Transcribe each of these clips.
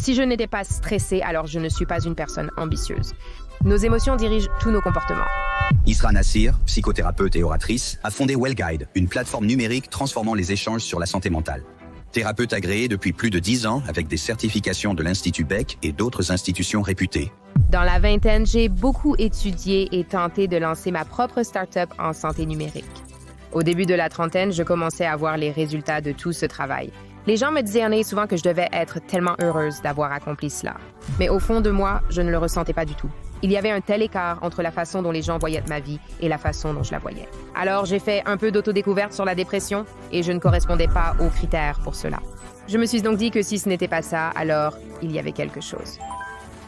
Si je n'étais pas stressée, alors je ne suis pas une personne ambitieuse. Nos émotions dirigent tous nos comportements. Isra Nassir, psychothérapeute et oratrice, a fondé WellGuide, une plateforme numérique transformant les échanges sur la santé mentale. Thérapeute agréée depuis plus de 10 ans avec des certifications de l'Institut Beck et d'autres institutions réputées. Dans la vingtaine, j'ai beaucoup étudié et tenté de lancer ma propre start-up en santé numérique. Au début de la trentaine, je commençais à voir les résultats de tout ce travail. Les gens me disaient souvent que je devais être tellement heureuse d'avoir accompli cela. Mais au fond de moi, je ne le ressentais pas du tout. Il y avait un tel écart entre la façon dont les gens voyaient ma vie et la façon dont je la voyais. Alors, j'ai fait un peu d'autodécouverte sur la dépression et je ne correspondais pas aux critères pour cela. Je me suis donc dit que si ce n'était pas ça, alors il y avait quelque chose.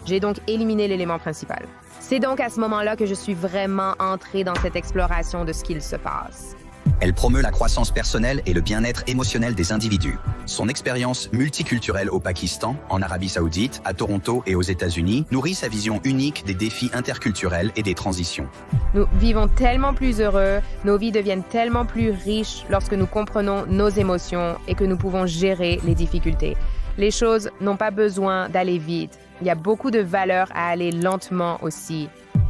J'ai donc éliminé l'élément principal. C'est donc à ce moment-là que je suis vraiment entrée dans cette exploration de ce qu'il se passe. Elle promeut la croissance personnelle et le bien-être émotionnel des individus. Son expérience multiculturelle au Pakistan, en Arabie Saoudite, à Toronto et aux États-Unis nourrit sa vision unique des défis interculturels et des transitions. Nous vivons tellement plus heureux, nos vies deviennent tellement plus riches lorsque nous comprenons nos émotions et que nous pouvons gérer les difficultés. Les choses n'ont pas besoin d'aller vite. Il y a beaucoup de valeur à aller lentement aussi.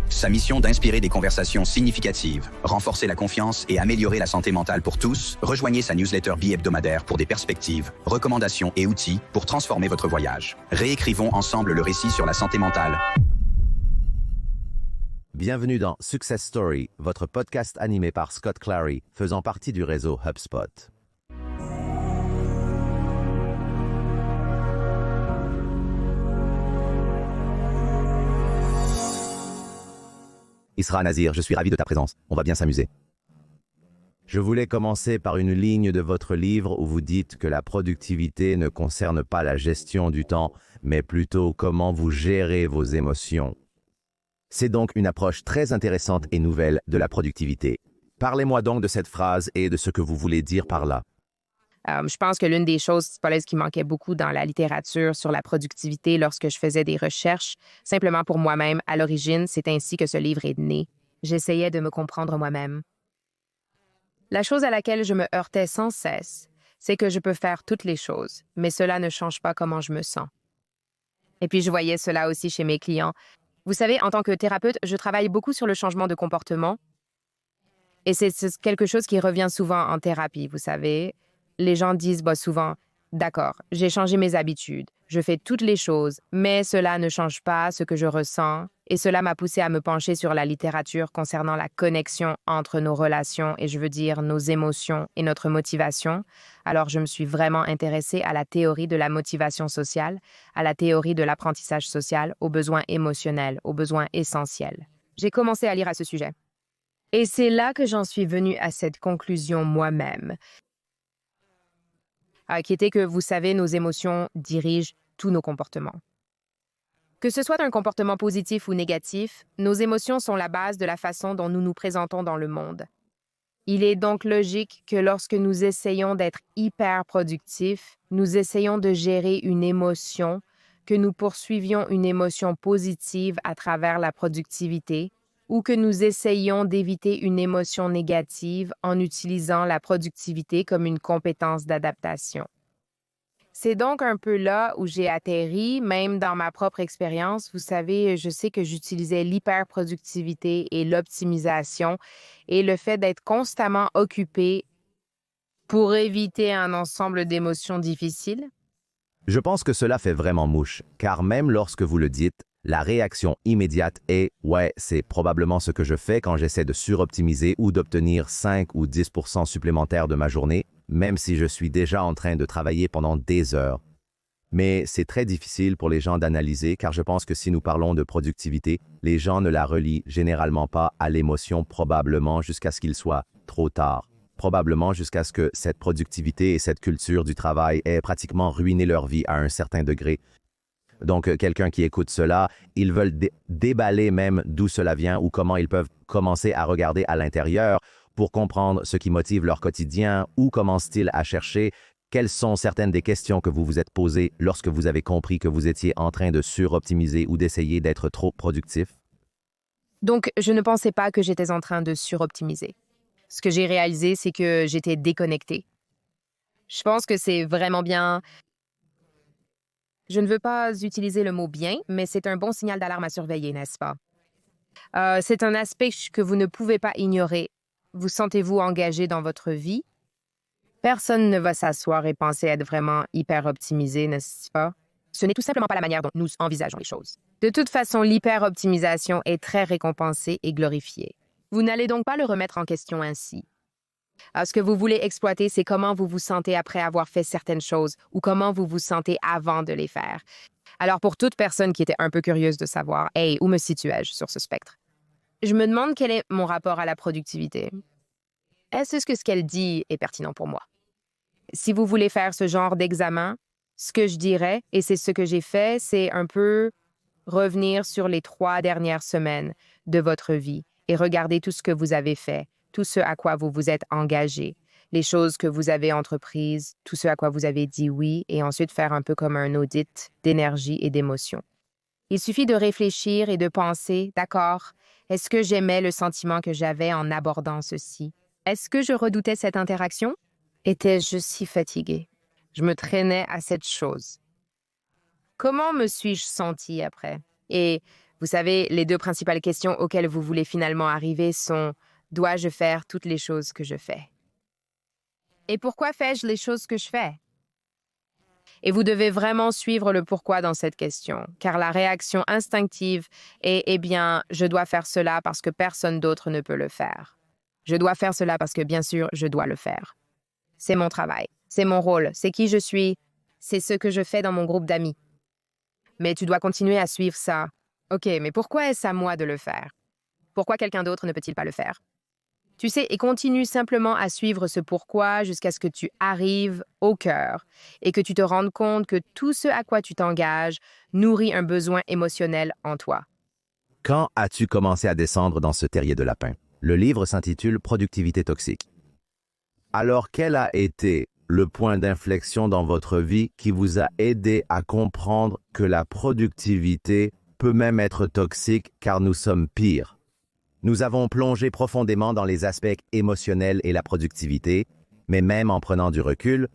Sa mission d'inspirer des conversations significatives, renforcer la confiance et améliorer la santé mentale pour tous, rejoignez sa newsletter bi-hebdomadaire pour des perspectives, recommandations et outils pour transformer votre voyage. Réécrivons ensemble le récit sur la santé mentale. Bienvenue dans Success Story, votre podcast animé par Scott Clary, faisant partie du réseau HubSpot. Isra Nassir, je suis ravi de ta présence. On va bien s'amuser. Je voulais commencer par une ligne de votre livre où vous dites que la productivité ne concerne pas la gestion du temps, mais plutôt comment vous gérez vos émotions. C'est donc une approche très intéressante et nouvelle de la productivité. Parlez-moi donc de cette phrase et de ce que vous voulez dire par là. Je pense que l'une des choses qui manquait beaucoup dans la littérature sur la productivité lorsque je faisais des recherches, simplement pour moi-même, à l'origine, c'est ainsi que ce livre est né. J'essayais de me comprendre moi-même. La chose à laquelle je me heurtais sans cesse, c'est que je peux faire toutes les choses, mais cela ne change pas comment je me sens. Et puis je voyais cela aussi chez mes clients. Vous savez, en tant que thérapeute, je travaille beaucoup sur le changement de comportement. Et c'est quelque chose qui revient souvent en thérapie, vous savez. Les gens disent souvent « D'accord, j'ai changé mes habitudes, je fais toutes les choses, mais cela ne change pas ce que je ressens. » Et cela m'a poussé à me pencher sur la littérature concernant la connexion entre nos relations, et je veux dire nos émotions et notre motivation. Alors, je me suis vraiment intéressée à la théorie de la motivation sociale, à la théorie de l'apprentissage social, aux besoins émotionnels, aux besoins essentiels. J'ai commencé à lire à ce sujet. Et c'est là que j'en suis venue à cette conclusion moi-même. Qui était que, vous savez, nos émotions dirigent tous nos comportements. Que ce soit un comportement positif ou négatif, nos émotions sont la base de la façon dont nous nous présentons dans le monde. Il est donc logique que lorsque nous essayons d'être hyper productifs, nous essayons de gérer une émotion, que nous poursuivions une émotion positive à travers la productivité, ou que nous essayons d'éviter une émotion négative en utilisant la productivité comme une compétence d'adaptation. C'est donc un peu là où j'ai atterri, même dans ma propre expérience. Vous savez, je sais que j'utilisais l'hyperproductivité et l'optimisation et le fait d'être constamment occupé pour éviter un ensemble d'émotions difficiles. Je pense que cela fait vraiment mouche, car même lorsque vous le dites, la réaction immédiate est « ouais, c'est probablement ce que je fais quand j'essaie de suroptimiser ou d'obtenir 5 ou 10% supplémentaires de ma journée, même si je suis déjà en train de travailler pendant des heures. » Mais c'est très difficile pour les gens d'analyser, car je pense que si nous parlons de productivité, les gens ne la relient généralement pas à l'émotion, probablement jusqu'à ce qu'il soit trop tard. Probablement jusqu'à ce que cette productivité et cette culture du travail aient pratiquement ruiné leur vie à un certain degré. Donc, quelqu'un qui écoute cela, ils veulent déballer même d'où cela vient ou comment ils peuvent commencer à regarder à l'intérieur pour comprendre ce qui motive leur quotidien ou commencent-ils à chercher quelles sont certaines des questions que vous vous êtes posées lorsque vous avez compris que vous étiez en train de suroptimiser ou d'essayer d'être trop productif? Donc, je ne pensais pas que j'étais en train de suroptimiser. Ce que j'ai réalisé, c'est que j'étais déconnectée. Je pense que c'est vraiment bien Je ne veux pas utiliser le mot bien, mais c'est un bon signal d'alarme à surveiller, n'est-ce pas? C'est un aspect que vous ne pouvez pas ignorer. Vous sentez-vous engagé dans votre vie? Personne ne va s'asseoir et penser être vraiment hyper optimisé, n'est-ce pas? Ce n'est tout simplement pas la manière dont nous envisageons les choses. De toute façon, l'hyper-optimisation est très récompensée et glorifiée. Vous n'allez donc pas le remettre en question ainsi. Ce que vous voulez exploiter, c'est comment vous vous sentez après avoir fait certaines choses ou comment vous vous sentez avant de les faire. Alors, pour toute personne qui était un peu curieuse de savoir, hey, où me situais-je sur ce spectre? Je me demande quel est mon rapport à la productivité. Est-ce que ce qu'elle dit est pertinent pour moi? Si vous voulez faire ce genre d'examen, ce que je dirais, et c'est ce que j'ai fait, c'est un peu revenir sur les 3 dernières semaines de votre vie et regarder tout ce que vous avez fait, tout ce à quoi vous vous êtes engagé, les choses que vous avez entreprises, tout ce à quoi vous avez dit oui, et ensuite faire un peu comme un audit d'énergie et d'émotion. Il suffit de réfléchir et de penser, d'accord, est-ce que j'aimais le sentiment que j'avais en abordant ceci? Est-ce que je redoutais cette interaction? Étais-je si fatiguée? Je me traînais à cette chose. Comment me suis-je sentie après? Et vous savez, les 2 principales questions auxquelles vous voulez finalement arriver sont: dois-je faire toutes les choses que je fais? Et pourquoi fais-je les choses que je fais? Et vous devez vraiment suivre le pourquoi dans cette question, car la réaction instinctive est: eh bien, je dois faire cela parce que personne d'autre ne peut le faire. Je dois faire cela parce que, bien sûr, je dois le faire. C'est mon travail, c'est mon rôle, c'est qui je suis, c'est ce que je fais dans mon groupe d'amis. Mais tu dois continuer à suivre ça. OK, mais pourquoi est-ce à moi de le faire? Pourquoi quelqu'un d'autre ne peut-il pas le faire? Tu sais, et continue simplement à suivre ce pourquoi jusqu'à ce que tu arrives au cœur et que tu te rendes compte que tout ce à quoi tu t'engages nourrit un besoin émotionnel en toi. Quand as-tu commencé à descendre dans ce terrier de lapin? Le livre s'intitule Productivité toxique. Alors, quel a été le point d'inflexion dans votre vie qui vous a aidé à comprendre que la productivité peut même être toxique car nous sommes pires? Nous avons plongé profondément dans les aspects émotionnels et la productivité, mais même en prenant du recul,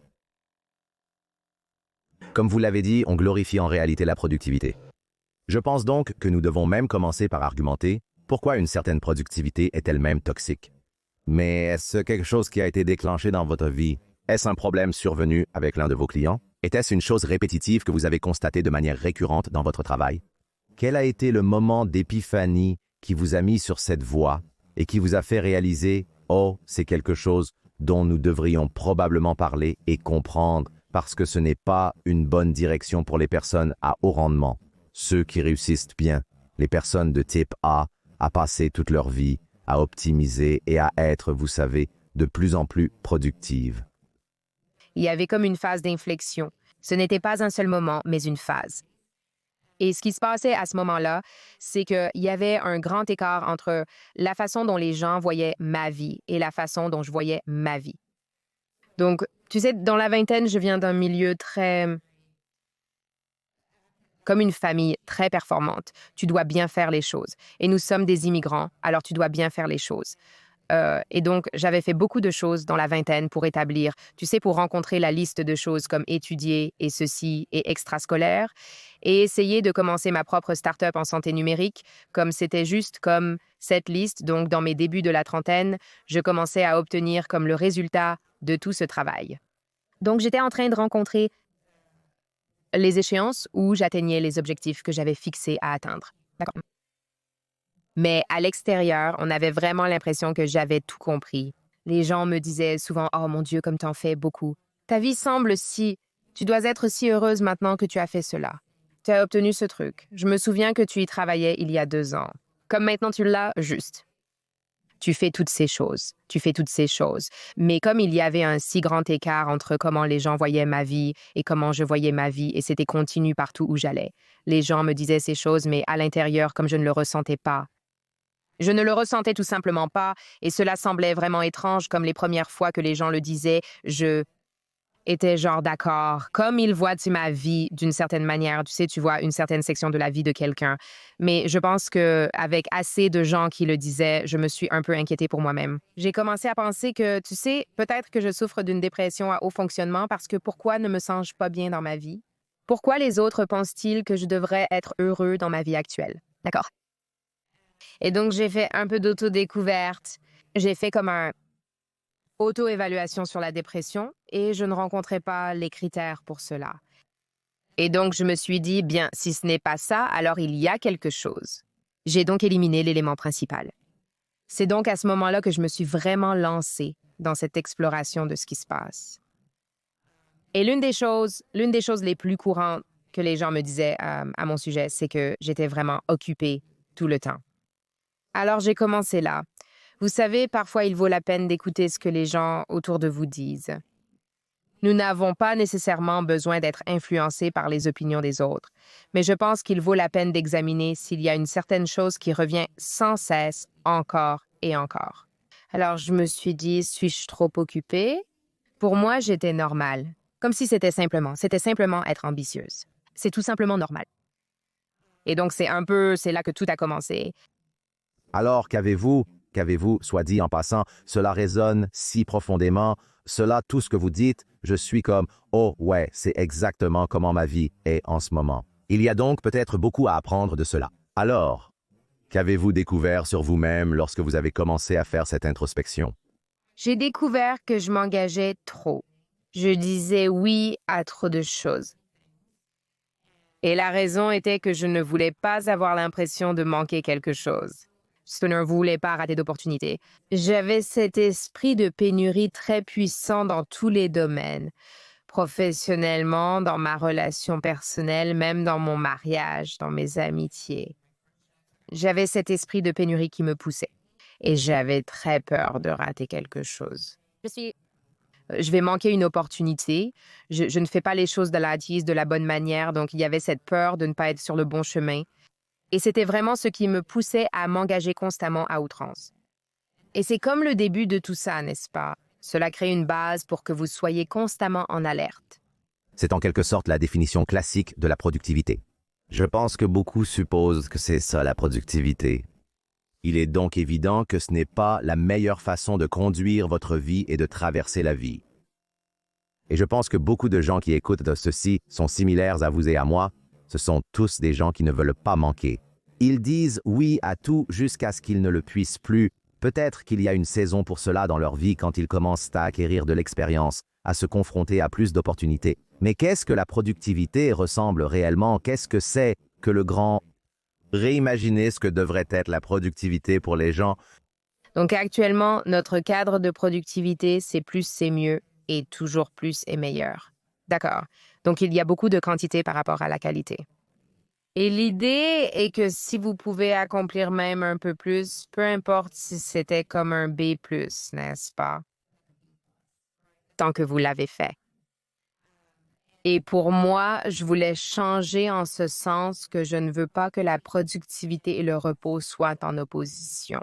comme vous l'avez dit, on glorifie en réalité la productivité. Je pense donc que nous devons même commencer par argumenter pourquoi une certaine productivité est elle-même toxique. Mais est-ce quelque chose qui a été déclenché dans votre vie? Est-ce un problème survenu avec l'un de vos clients? Était-ce une chose répétitive que vous avez constatée de manière récurrente dans votre travail? Quel a été le moment d'épiphanie qui vous a mis sur cette voie et qui vous a fait réaliser « Oh, c'est quelque chose dont nous devrions probablement parler et comprendre parce que ce n'est pas une bonne direction pour les personnes à haut rendement, ceux qui réussissent bien, les personnes de type A, à passer toute leur vie, à optimiser et à être, vous savez, de plus en plus productives. » Il y avait comme une phase d'inflexion. Ce n'était pas un seul moment, mais une phase. Et ce qui se passait à ce moment-là, c'est qu'il y avait un grand écart entre la façon dont les gens voyaient ma vie et la façon dont je voyais ma vie. Donc, tu sais, dans la vingtaine, je viens d'un milieu très... comme une famille très performante. Tu dois bien faire les choses. Et nous sommes des immigrants, alors tu dois bien faire les choses. Et donc, j'avais fait beaucoup de choses dans la vingtaine pour établir, tu sais, pour rencontrer la liste de choses comme étudier et ceci et extrascolaire, et essayer de commencer ma propre start-up en santé numérique, comme c'était juste comme cette liste. Donc, dans mes débuts de la trentaine, je commençais à obtenir comme le résultat de tout ce travail. Donc, j'étais en train de rencontrer les échéances où j'atteignais les objectifs que j'avais fixés à atteindre. D'accord. Mais à l'extérieur, on avait vraiment l'impression que j'avais tout compris. Les gens me disaient souvent « Oh mon Dieu, comme t'en fais beaucoup. Ta vie semble si... Tu dois être si heureuse maintenant que tu as fait cela. Tu as obtenu ce truc. Je me souviens que tu y travaillais il y a 2 ans. Comme maintenant tu l'as, juste. Tu fais toutes ces choses. Tu fais toutes ces choses. » Mais comme il y avait un si grand écart entre comment les gens voyaient ma vie et comment je voyais ma vie, et c'était continu partout où j'allais. Les gens me disaient ces choses, mais à l'intérieur, comme je ne le ressentais pas. Je ne le ressentais tout simplement pas, et cela semblait vraiment étrange, comme les premières fois que les gens le disaient, je étais genre d'accord, comme ils voient ma vie d'une certaine manière, tu sais, tu vois une certaine section de la vie de quelqu'un. Mais je pense qu'avec assez de gens qui le disaient, je me suis un peu inquiétée pour moi-même. J'ai commencé à penser que, tu sais, peut-être que je souffre d'une dépression à haut fonctionnement parce que pourquoi ne me sens-je pas bien dans ma vie? Pourquoi les autres pensent-ils que je devrais être heureux dans ma vie actuelle? D'accord. Et donc, j'ai fait un peu d'autodécouverte. J'ai fait comme un auto-évaluation sur la dépression et je ne rencontrais pas les critères pour cela. Et donc, je me suis dit, bien, si ce n'est pas ça, alors il y a quelque chose. J'ai donc éliminé l'élément principal. C'est donc à ce moment-là que je me suis vraiment lancée dans cette exploration de ce qui se passe. Et l'une des choses les plus courantes que les gens me disaient à mon sujet, c'est que j'étais vraiment occupée tout le temps. Alors, j'ai commencé là. Vous savez, parfois, il vaut la peine d'écouter ce que les gens autour de vous disent. Nous n'avons pas nécessairement besoin d'être influencés par les opinions des autres, mais je pense qu'il vaut la peine d'examiner s'il y a une certaine chose qui revient sans cesse, encore et encore. Alors, je me suis dit, suis-je trop occupée? Pour moi, j'étais normale, comme si c'était simplement être ambitieuse. C'est tout simplement normal. Et donc, c'est là que tout a commencé. Alors, qu'avez-vous, soit dit en passant, cela résonne si profondément, cela, tout ce que vous dites, je suis comme, oh ouais, c'est exactement comment ma vie est en ce moment. Il y a donc peut-être beaucoup à apprendre de cela. Alors, qu'avez-vous découvert sur vous-même lorsque vous avez commencé à faire cette introspection? J'ai découvert que je m'engageais trop. Je disais oui à trop de choses. Et la raison était que je ne voulais pas avoir l'impression de manquer quelque chose. Je ne voulais pas rater d'opportunité. J'avais cet esprit de pénurie très puissant dans tous les domaines. Professionnellement, dans ma relation personnelle, même dans mon mariage, dans mes amitiés. J'avais cet esprit de pénurie qui me poussait. Et j'avais très peur de rater quelque chose. Je vais manquer une opportunité. Je ne fais pas les choses de la hâtise, de la bonne manière, donc il y avait cette peur de ne pas être sur le bon chemin. Et c'était vraiment ce qui me poussait à m'engager constamment à outrance. Et c'est comme le début de tout ça, n'est-ce pas? Cela crée une base pour que vous soyez constamment en alerte. C'est en quelque sorte la définition classique de la productivité. Je pense que beaucoup supposent que c'est ça la productivité. Il est donc évident que ce n'est pas la meilleure façon de conduire votre vie et de traverser la vie. Et je pense que beaucoup de gens qui écoutent de ceci sont similaires à vous et à moi. Ce sont tous des gens qui ne veulent pas manquer. Ils disent oui à tout jusqu'à ce qu'ils ne le puissent plus. Peut-être qu'il y a une saison pour cela dans leur vie quand ils commencent à acquérir de l'expérience, à se confronter à plus d'opportunités. Mais qu'est-ce que la productivité ressemble réellement? Qu'est-ce que c'est que le grand... Réimaginer ce que devrait être la productivité pour les gens. Donc actuellement, notre cadre de productivité, c'est plus, c'est mieux, et toujours plus est meilleur. D'accord. Donc il y a beaucoup de quantité par rapport à la qualité. Et l'idée est que si vous pouvez accomplir même un peu plus, peu importe si c'était comme un B+, n'est-ce pas? Tant que vous l'avez fait. Et pour moi, je voulais changer en ce sens que je ne veux pas que la productivité et le repos soient en opposition.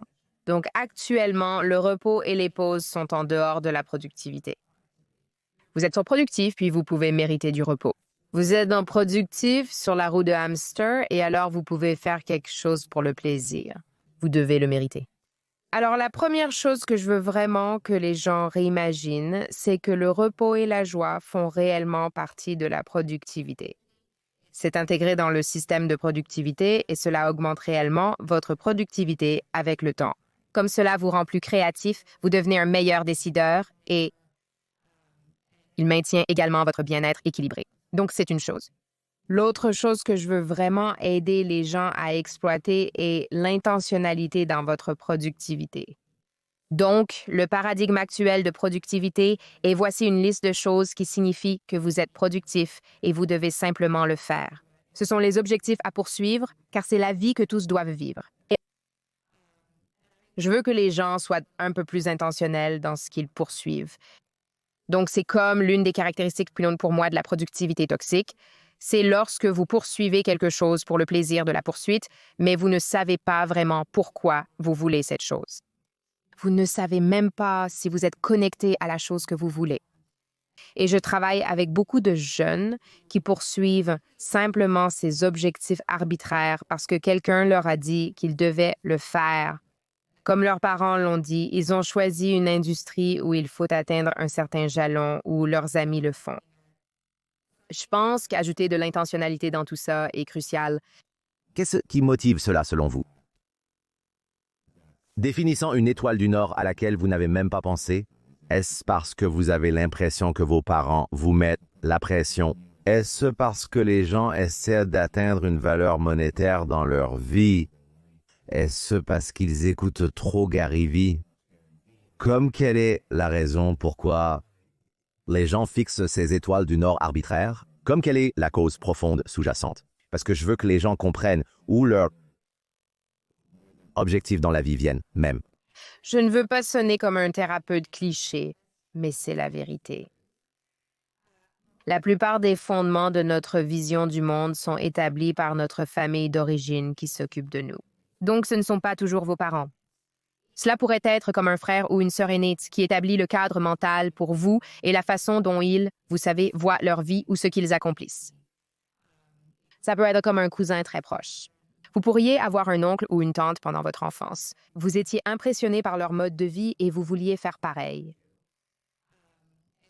Donc actuellement, le repos et les pauses sont en dehors de la productivité. Vous êtes surproductif, puis vous pouvez mériter du repos. Vous êtes en productif sur la roue de hamster et alors vous pouvez faire quelque chose pour le plaisir. Vous devez le mériter. Alors la première chose que je veux vraiment que les gens réimaginent, c'est que le repos et la joie font réellement partie de la productivité. C'est intégré dans le système de productivité et cela augmente réellement votre productivité avec le temps. Comme cela vous rend plus créatif, vous devenez un meilleur décideur et il maintient également votre bien-être équilibré. Donc, c'est une chose. L'autre chose que je veux vraiment aider les gens à exploiter est l'intentionnalité dans votre productivité. Donc, le paradigme actuel de productivité est voici une liste de choses qui signifient que vous êtes productif et vous devez simplement le faire. Ce sont les objectifs à poursuivre car c'est la vie que tous doivent vivre. Et je veux que les gens soient un peu plus intentionnels dans ce qu'ils poursuivent. Donc, c'est comme l'une des caractéristiques plus longues pour moi de la productivité toxique. C'est lorsque vous poursuivez quelque chose pour le plaisir de la poursuite, mais vous ne savez pas vraiment pourquoi vous voulez cette chose. Vous ne savez même pas si vous êtes connecté à la chose que vous voulez. Et je travaille avec beaucoup de jeunes qui poursuivent simplement ces objectifs arbitraires parce que quelqu'un leur a dit qu'ils devaient le faire. Comme leurs parents l'ont dit, ils ont choisi une industrie où il faut atteindre un certain jalon, où leurs amis le font. Je pense qu'ajouter de l'intentionnalité dans tout ça est crucial. Qu'est-ce qui motive cela selon vous? Définissant une étoile du Nord à laquelle vous n'avez même pas pensé, est-ce parce que vous avez l'impression que vos parents vous mettent la pression? Est-ce parce que les gens essaient d'atteindre une valeur monétaire dans leur vie? Est-ce parce qu'ils écoutent trop Gary Vee? Comme quelle est la raison pourquoi les gens fixent ces étoiles du Nord arbitraires? Comme quelle est la cause profonde sous-jacente? Parce que je veux que les gens comprennent où leur objectif dans la vie viennent même. Je ne veux pas sonner comme un thérapeute cliché, mais c'est la vérité. La plupart des fondements de notre vision du monde sont établis par notre famille d'origine qui s'occupe de nous. Donc, ce ne sont pas toujours vos parents. Cela pourrait être comme un frère ou une sœur aînée qui établit le cadre mental pour vous et la façon dont ils, vous savez, voient leur vie ou ce qu'ils accomplissent. Ça peut être comme un cousin très proche. Vous pourriez avoir un oncle ou une tante pendant votre enfance. Vous étiez impressionné par leur mode de vie et vous vouliez faire pareil.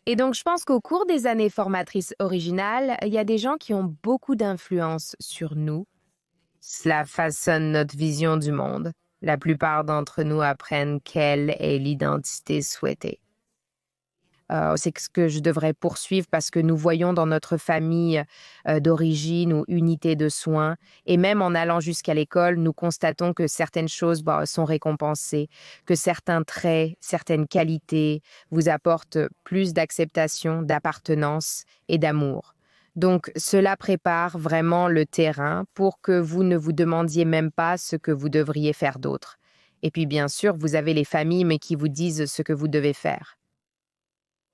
Et donc, je pense qu'au cours des années formatrices originales, il y a des gens qui ont beaucoup d'influence sur nous. Cela façonne notre vision du monde. La plupart d'entre nous apprennent quelle est l'identité souhaitée. C'est ce que je devrais poursuivre parce que nous voyons dans notre famille d'origine ou unité de soins, et même en allant jusqu'à l'école, nous constatons que certaines choses sont récompensées, que certains traits, certaines qualités vous apportent plus d'acceptation, d'appartenance et d'amour. Donc, cela prépare vraiment le terrain pour que vous ne vous demandiez même pas ce que vous devriez faire d'autre. Et puis, bien sûr, vous avez les familles mais qui vous disent ce que vous devez faire.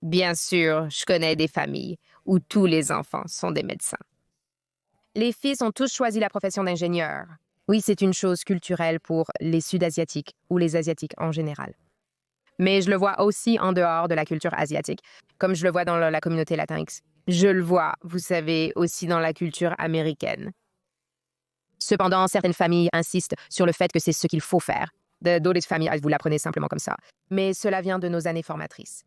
Bien sûr, je connais des familles où tous les enfants sont des médecins. Les fils ont tous choisi la profession d'ingénieur. Oui, c'est une chose culturelle pour les Sud-Asiatiques ou les Asiatiques en général. Mais je le vois aussi en dehors de la culture asiatique, comme je le vois dans la communauté latinx. Je le vois, vous savez, aussi dans la culture américaine. Cependant, certaines familles insistent sur le fait que c'est ce qu'il faut faire. D'autres familles, vous l'apprenez simplement comme ça. Mais cela vient de nos années formatrices.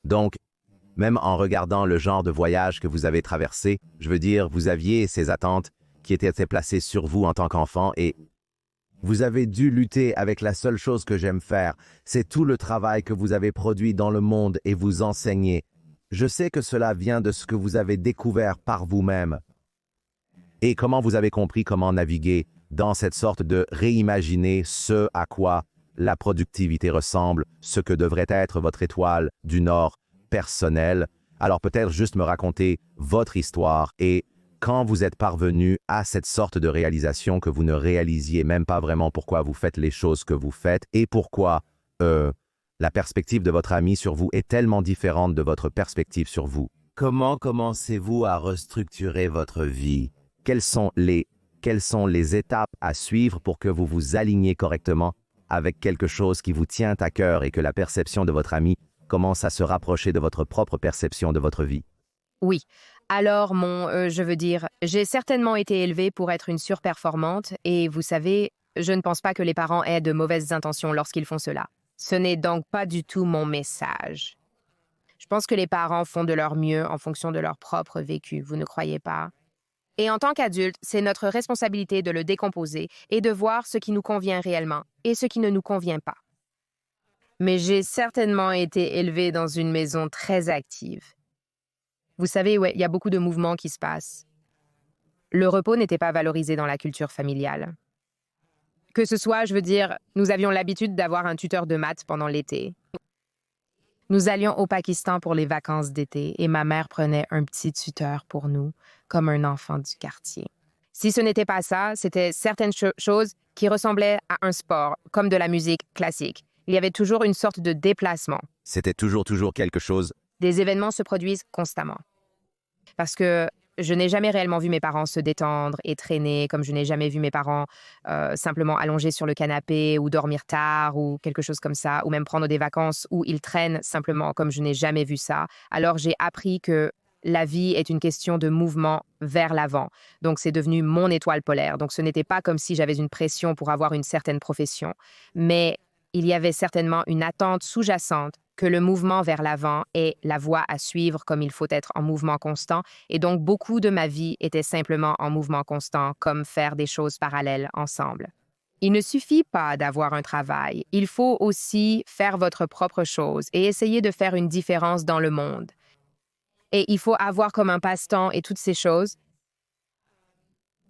Donc, même en regardant le genre de voyage que vous avez traversé, je veux dire, vous aviez ces attentes qui étaient placées sur vous en tant qu'enfant et vous avez dû lutter avec la seule chose que j'aime faire, c'est tout le travail que vous avez produit dans le monde et vous enseigner. Je sais que cela vient de ce que vous avez découvert par vous-même. Et comment vous avez compris comment naviguer dans cette sorte de réimaginer ce à quoi la productivité ressemble, ce que devrait être votre étoile du Nord personnelle. Alors peut-être juste me raconter votre histoire et quand vous êtes parvenu à cette sorte de réalisation que vous ne réalisiez même pas vraiment pourquoi vous faites les choses que vous faites et pourquoi la perspective de votre ami sur vous est tellement différente de votre perspective sur vous. Comment commencez-vous à restructurer votre vie? Quelles sont les étapes à suivre pour que vous vous aligniez correctement avec quelque chose qui vous tient à cœur et que la perception de votre ami commence à se rapprocher de votre propre perception de votre vie? Oui. Alors, j'ai certainement été élevée pour être une surperformante et vous savez, je ne pense pas que les parents aient de mauvaises intentions lorsqu'ils font cela. Ce n'est donc pas du tout mon message. Je pense que les parents font de leur mieux en fonction de leur propre vécu, vous ne croyez pas? Et en tant qu'adulte, c'est notre responsabilité de le décomposer et de voir ce qui nous convient réellement et ce qui ne nous convient pas. Mais j'ai certainement été élevée dans une maison très active. Vous savez, il y a beaucoup de mouvements qui se passent. Le repos n'était pas valorisé dans la culture familiale. Que ce soit, je veux dire, nous avions l'habitude d'avoir un tuteur de maths pendant l'été. Nous allions au Pakistan pour les vacances d'été et ma mère prenait un petit tuteur pour nous, comme un enfant du quartier. Si ce n'était pas ça, c'était certaines choses qui ressemblaient à un sport, comme de la musique classique. Il y avait toujours une sorte de déplacement. C'était toujours quelque chose. Des événements se produisent constamment. Parce que je n'ai jamais réellement vu mes parents se détendre et traîner, comme je n'ai jamais vu mes parents simplement allongés sur le canapé ou dormir tard ou quelque chose comme ça, ou même prendre des vacances où ils traînent simplement, comme je n'ai jamais vu ça. Alors j'ai appris que la vie est une question de mouvement vers l'avant. Donc c'est devenu mon étoile polaire. Donc ce n'était pas comme si j'avais une pression pour avoir une certaine profession, mais Il y avait certainement une attente sous-jacente que le mouvement vers l'avant est la voie à suivre comme il faut être en mouvement constant, et donc beaucoup de ma vie était simplement en mouvement constant, comme faire des choses parallèles ensemble. Il ne suffit pas d'avoir un travail, il faut aussi faire votre propre chose et essayer de faire une différence dans le monde. Et il faut avoir comme un passe-temps et toutes ces choses.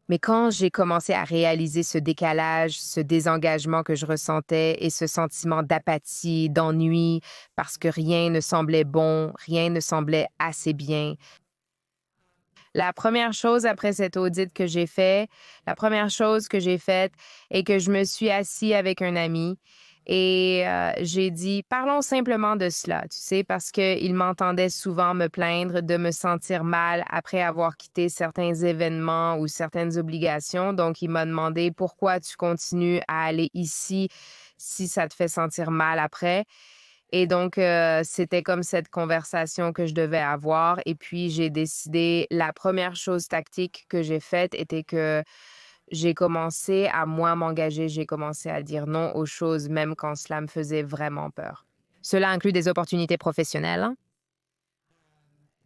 Mais quand j'ai commencé à réaliser ce décalage, ce désengagement que je ressentais et ce sentiment d'apathie, d'ennui, parce que rien ne semblait bon, rien ne semblait assez bien, la première chose après cet audit que j'ai fait, la première chose que j'ai faite est que je me suis assise avec un ami et j'ai dit, parlons simplement de cela, tu sais, parce qu'il m'entendait souvent me plaindre de me sentir mal après avoir quitté certains événements ou certaines obligations. Donc, il m'a demandé pourquoi tu continues à aller ici si ça te fait sentir mal après. Et donc, c'était comme cette conversation que je devais avoir. Et puis, j'ai décidé, la première chose tactique que j'ai faite était que j'ai commencé à moins m'engager, j'ai commencé à dire non aux choses, même quand cela me faisait vraiment peur. Cela inclut des opportunités professionnelles, hein.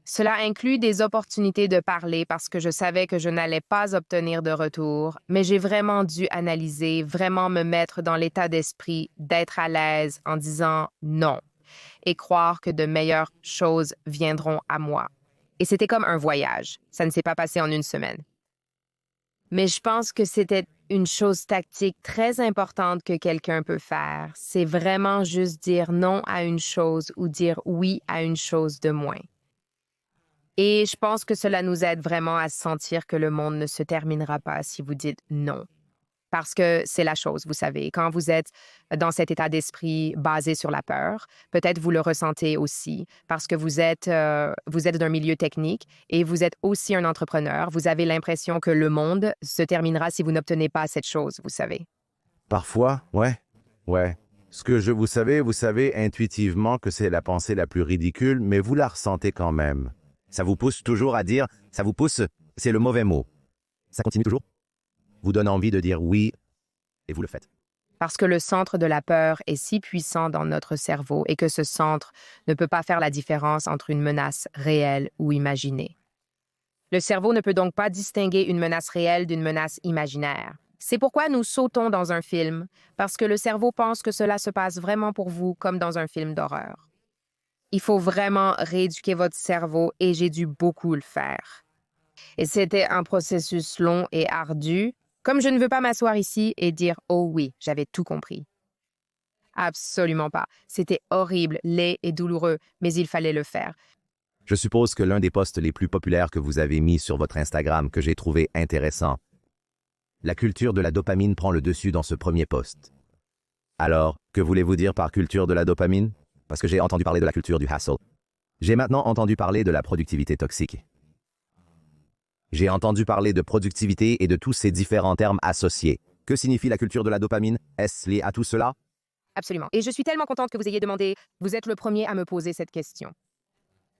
Cela inclut des opportunités de parler parce que je savais que je n'allais pas obtenir de retour, mais j'ai vraiment dû analyser, vraiment me mettre dans l'état d'esprit d'être à l'aise en disant non et croire que de meilleures choses viendront à moi. Et c'était comme un voyage. Ça ne s'est pas passé en une semaine. Mais je pense que c'était une chose tactique très importante que quelqu'un peut faire. C'est vraiment juste dire non à une chose ou dire oui à une chose de moins. Et je pense que cela nous aide vraiment à sentir que le monde ne se terminera pas si vous dites non. Parce que c'est la chose, vous savez, quand vous êtes dans cet état d'esprit basé sur la peur, peut-être vous le ressentez aussi parce que vous êtes d'un milieu technique et vous êtes aussi un entrepreneur. Vous avez l'impression que le monde se terminera si vous n'obtenez pas cette chose, vous savez. Parfois, ouais. Vous savez intuitivement que c'est la pensée la plus ridicule, mais vous la ressentez quand même. Ça vous pousse toujours à dire, c'est le mauvais mot. Ça continue toujours. Vous donne envie de dire oui, et vous le faites. Parce que le centre de la peur est si puissant dans notre cerveau et que ce centre ne peut pas faire la différence entre une menace réelle ou imaginée. Le cerveau ne peut donc pas distinguer une menace réelle d'une menace imaginaire. C'est pourquoi nous sautons dans un film, parce que le cerveau pense que cela se passe vraiment pour vous comme dans un film d'horreur. Il faut vraiment rééduquer votre cerveau et j'ai dû beaucoup le faire. Et c'était un processus long et ardu, comme je ne veux pas m'asseoir ici et dire « Oh oui, j'avais tout compris ». Absolument pas. C'était horrible, laid et douloureux, mais il fallait le faire. Je suppose que l'un des posts les plus populaires que vous avez mis sur votre Instagram que j'ai trouvé intéressant. La culture de la dopamine prend le dessus dans ce premier post. Alors, que voulez-vous dire par culture de la dopamine? Parce que j'ai entendu parler de la culture du hustle. J'ai maintenant entendu parler de la productivité toxique. J'ai entendu parler de productivité et de tous ces différents termes associés. Que signifie la culture de la dopamine? Est-ce lié à tout cela? Absolument. Et je suis tellement contente que vous ayez demandé. Vous êtes le premier à me poser cette question.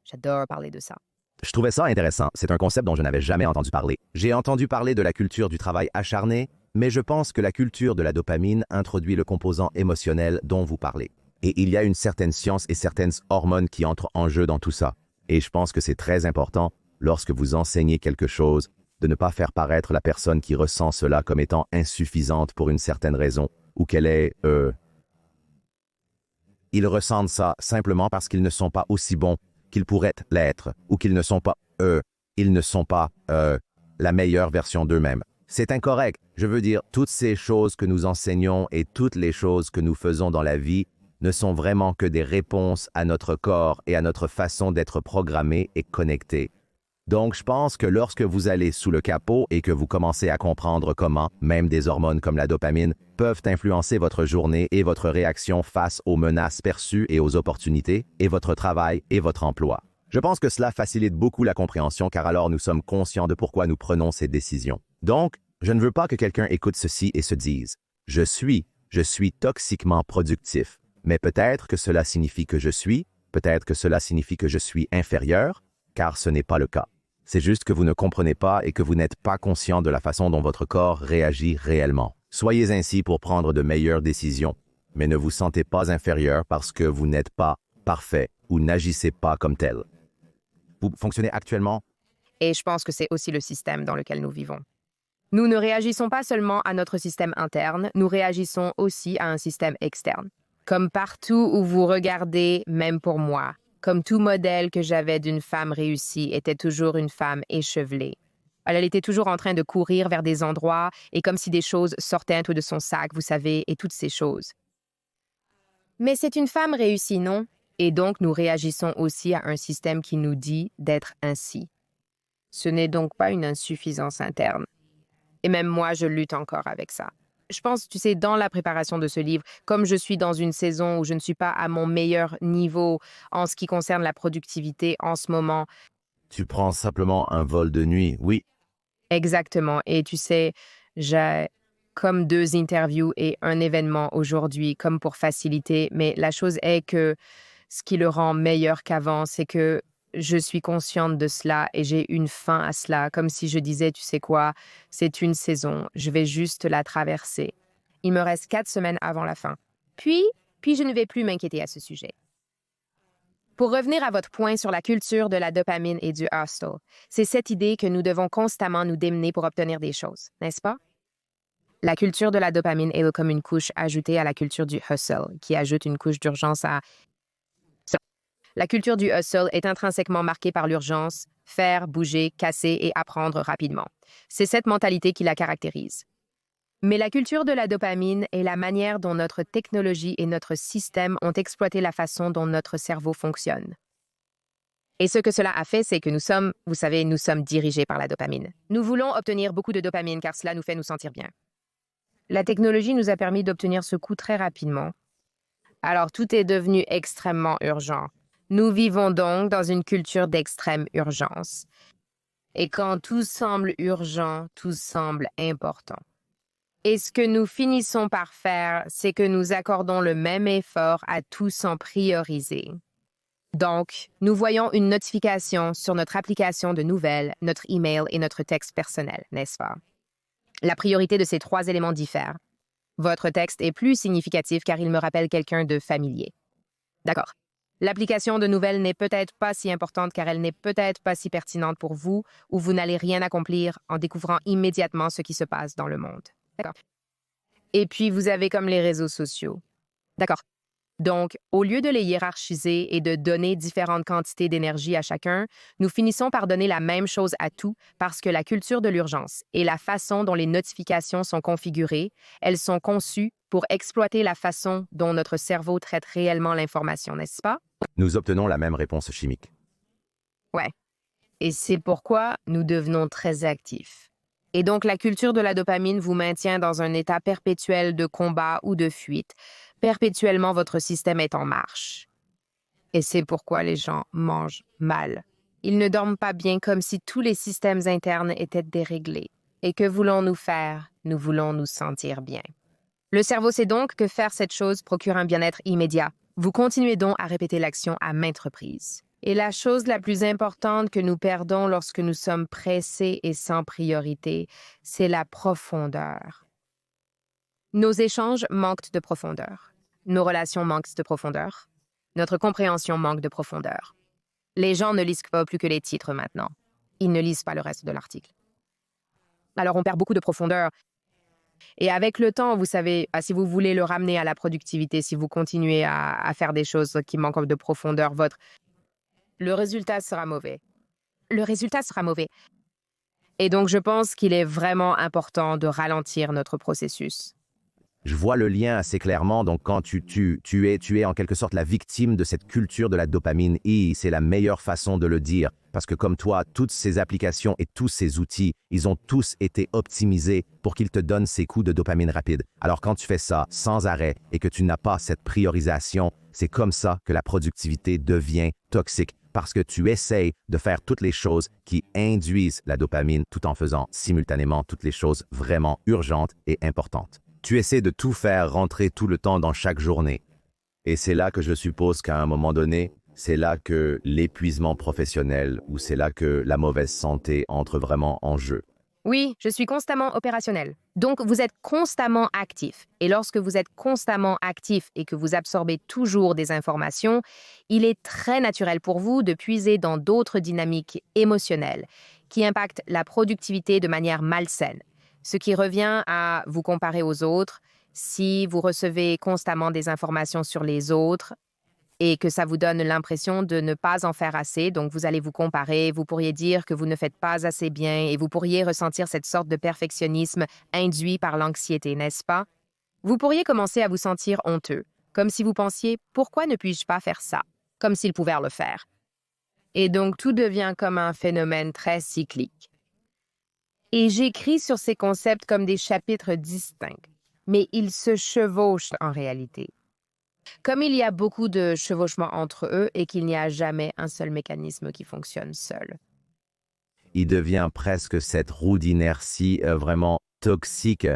J'adore parler de ça. Je trouvais ça intéressant. C'est un concept dont je n'avais jamais entendu parler. J'ai entendu parler de la culture du travail acharné, mais je pense que la culture de la dopamine introduit le composant émotionnel dont vous parlez. Et il y a une certaine science et certaines hormones qui entrent en jeu dans tout ça. Et je pense que c'est très important, lorsque vous enseignez quelque chose, de ne pas faire paraître la personne qui ressent cela comme étant insuffisante pour une certaine raison, ou qu'elle est, Ils ressentent ça simplement parce qu'ils ne sont pas aussi bons qu'ils pourraient l'être, ou qu'ils ne sont pas, la meilleure version d'eux-mêmes. C'est incorrect. Je veux dire, toutes ces choses que nous enseignons et toutes les choses que nous faisons dans la vie ne sont vraiment que des réponses à notre corps et à notre façon d'être programmé et connecté. Donc, je pense que lorsque vous allez sous le capot et que vous commencez à comprendre comment, même des hormones comme la dopamine, peuvent influencer votre journée et votre réaction face aux menaces perçues et aux opportunités, et votre travail et votre emploi. Je pense que cela facilite beaucoup la compréhension car alors nous sommes conscients de pourquoi nous prenons ces décisions. Donc, je ne veux pas que quelqu'un écoute ceci et se dise « Je suis toxiquement productif ». Mais peut-être que cela signifie que peut-être que cela signifie que je suis inférieur, car ce n'est pas le cas. C'est juste que vous ne comprenez pas et que vous n'êtes pas conscient de la façon dont votre corps réagit réellement. Soyez ainsi pour prendre de meilleures décisions, mais ne vous sentez pas inférieur parce que vous n'êtes pas parfait ou n'agissez pas comme tel. Vous fonctionnez actuellement. Et je pense que c'est aussi le système dans lequel nous vivons. Nous ne réagissons pas seulement à notre système interne, nous réagissons aussi à un système externe. Comme partout où vous regardez, même pour moi, comme tout modèle que j'avais d'une femme réussie était toujours une femme échevelée. Elle était toujours en train de courir vers des endroits et comme si des choses sortaient un peu de son sac, vous savez, et toutes ces choses. Mais c'est une femme réussie, non? Et donc nous réagissons aussi à un système qui nous dit d'être ainsi. Ce n'est donc pas une insuffisance interne. Et même moi, je lutte encore avec ça. Je pense, tu sais, dans la préparation de ce livre, comme je suis dans une saison où je ne suis pas à mon meilleur niveau en ce qui concerne la productivité en ce moment. Tu prends simplement un vol de nuit, oui. Exactement. Et tu sais, j'ai comme 2 interviews et un événement aujourd'hui, comme pour faciliter. Mais la chose est que ce qui le rend meilleur qu'avant, c'est que je suis consciente de cela et j'ai une fin à cela, comme si je disais, tu sais quoi, c'est une saison, je vais juste la traverser. Il me reste 4 semaines avant la fin. Puis je ne vais plus m'inquiéter à ce sujet. Pour revenir à votre point sur la culture de la dopamine et du hustle, c'est cette idée que nous devons constamment nous démener pour obtenir des choses, n'est-ce pas? La culture de la dopamine est comme une couche ajoutée à la culture du hustle, qui ajoute une couche d'urgence à... La culture du hustle est intrinsèquement marquée par l'urgence, faire, bouger, casser et apprendre rapidement. C'est cette mentalité qui la caractérise. Mais la culture de la dopamine est la manière dont notre technologie et notre système ont exploité la façon dont notre cerveau fonctionne. Et ce que cela a fait, c'est que nous sommes dirigés par la dopamine. Nous voulons obtenir beaucoup de dopamine car cela nous fait nous sentir bien. La technologie nous a permis d'obtenir ce coup très rapidement. Alors tout est devenu extrêmement urgent. Nous vivons donc dans une culture d'extrême urgence. Et quand tout semble urgent, tout semble important. Et ce que nous finissons par faire, c'est que nous accordons le même effort à tout sans prioriser. Donc, nous voyons une notification sur notre application de nouvelles, notre email et notre texte personnel, n'est-ce pas? La priorité de ces 3 éléments diffère. Votre texte est plus significatif car il me rappelle quelqu'un de familier. D'accord. L'application de nouvelles n'est peut-être pas si importante car elle n'est peut-être pas si pertinente pour vous ou vous n'allez rien accomplir en découvrant immédiatement ce qui se passe dans le monde. D'accord. Et puis, vous avez comme les réseaux sociaux. D'accord. Donc, au lieu de les hiérarchiser et de donner différentes quantités d'énergie à chacun, nous finissons par donner la même chose à tout parce que la culture de l'urgence et la façon dont les notifications sont configurées, elles sont conçues pour exploiter la façon dont notre cerveau traite réellement l'information, n'est-ce pas? Nous obtenons la même réponse chimique. Ouais. Et c'est pourquoi nous devenons très actifs. Et donc, la culture de la dopamine vous maintient dans un état perpétuel de combat ou de fuite. Perpétuellement, votre système est en marche. Et c'est pourquoi les gens mangent mal. Ils ne dorment pas bien comme si tous les systèmes internes étaient déréglés. Et que voulons-nous faire? Nous voulons nous sentir bien. Le cerveau sait donc que faire cette chose procure un bien-être immédiat. Vous continuez donc à répéter l'action à maintes reprises. Et la chose la plus importante que nous perdons lorsque nous sommes pressés et sans priorité, c'est la profondeur. Nos échanges manquent de profondeur. Nos relations manquent de profondeur. Notre compréhension manque de profondeur. Les gens ne lisent pas plus que les titres maintenant. Ils ne lisent pas le reste de l'article. Alors on perd beaucoup de profondeur. Et avec le temps, vous savez, si vous voulez le ramener à la productivité, si vous continuez à faire des choses qui manquent de profondeur, le résultat sera mauvais. Le résultat sera mauvais. Et donc, je pense qu'il est vraiment important de ralentir notre processus. Je vois le lien assez clairement, donc quand tu es en quelque sorte la victime de cette culture de la dopamine, et c'est la meilleure façon de le dire, parce que comme toi, toutes ces applications et tous ces outils, ils ont tous été optimisés pour qu'ils te donnent ces coups de dopamine rapide. Alors quand tu fais ça sans arrêt et que tu n'as pas cette priorisation, c'est comme ça que la productivité devient toxique, parce que tu essayes de faire toutes les choses qui induisent la dopamine tout en faisant simultanément toutes les choses vraiment urgentes et importantes. Tu essaies de tout faire rentrer tout le temps dans chaque journée. Et c'est là que je suppose qu'à un moment donné, c'est là que l'épuisement professionnel ou c'est là que la mauvaise santé entre vraiment en jeu. Oui, je suis constamment opérationnel. Donc, vous êtes constamment actif. Et lorsque vous êtes constamment actif et que vous absorbez toujours des informations, il est très naturel pour vous de puiser dans d'autres dynamiques émotionnelles qui impactent la productivité de manière malsaine, ce qui revient à vous comparer aux autres. Si vous recevez constamment des informations sur les autres, et que ça vous donne l'impression de ne pas en faire assez, donc vous allez vous comparer, vous pourriez dire que vous ne faites pas assez bien et vous pourriez ressentir cette sorte de perfectionnisme induit par l'anxiété, n'est-ce pas? Vous pourriez commencer à vous sentir honteux, comme si vous pensiez « Pourquoi ne puis-je pas faire ça ?» comme s'ils pouvaient le faire. Et donc tout devient comme un phénomène très cyclique. Et j'écris sur ces concepts comme des chapitres distincts, mais ils se chevauchent en réalité. Comme il y a beaucoup de chevauchements entre eux et qu'il n'y a jamais un seul mécanisme qui fonctionne seul. Il devient presque cette roue d'inertie vraiment toxique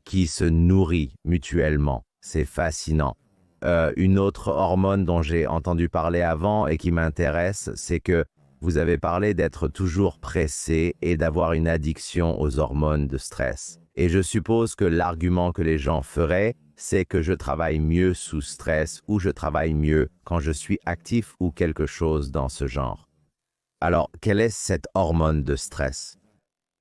qui se nourrit mutuellement. C'est fascinant. Une autre hormone dont j'ai entendu parler avant et qui m'intéresse, c'est que vous avez parlé d'être toujours pressé et d'avoir une addiction aux hormones de stress. Et je suppose que l'argument que les gens feraient, c'est que je travaille mieux sous stress ou je travaille mieux quand je suis actif ou quelque chose dans ce genre. Alors, quelle est cette hormone de stress?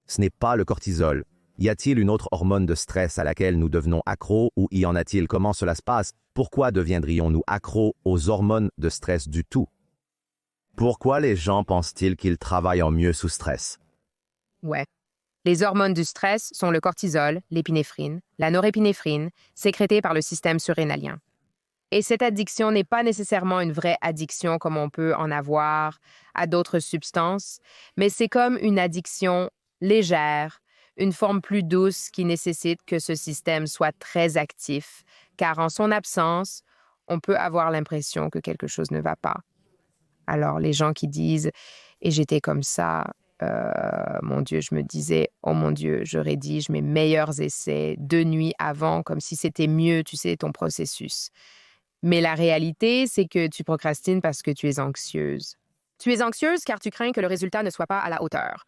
Ce n'est pas le cortisol. Y a-t-il une autre hormone de stress à laquelle nous devenons accros ou y en a-t-il? Comment cela se passe? Pourquoi deviendrions-nous accros aux hormones de stress du tout? Pourquoi les gens pensent-ils qu'ils travaillent en mieux sous stress? Ouais. Les hormones du stress sont le cortisol, l'épinéphrine, la norépinéphrine, sécrétées par le système surrénalien. Et cette addiction n'est pas nécessairement une vraie addiction comme on peut en avoir à d'autres substances, mais c'est comme une addiction légère, une forme plus douce qui nécessite que ce système soit très actif, car en son absence, on peut avoir l'impression que quelque chose ne va pas. Alors les gens qui disent « et j'étais comme ça », mon Dieu, je me disais, oh mon Dieu, je rédige mes meilleurs essais 2 nuits avant, comme si c'était mieux, tu sais, ton processus. Mais la réalité, c'est que tu procrastines parce que tu es anxieuse. Tu es anxieuse car tu crains que le résultat ne soit pas à la hauteur.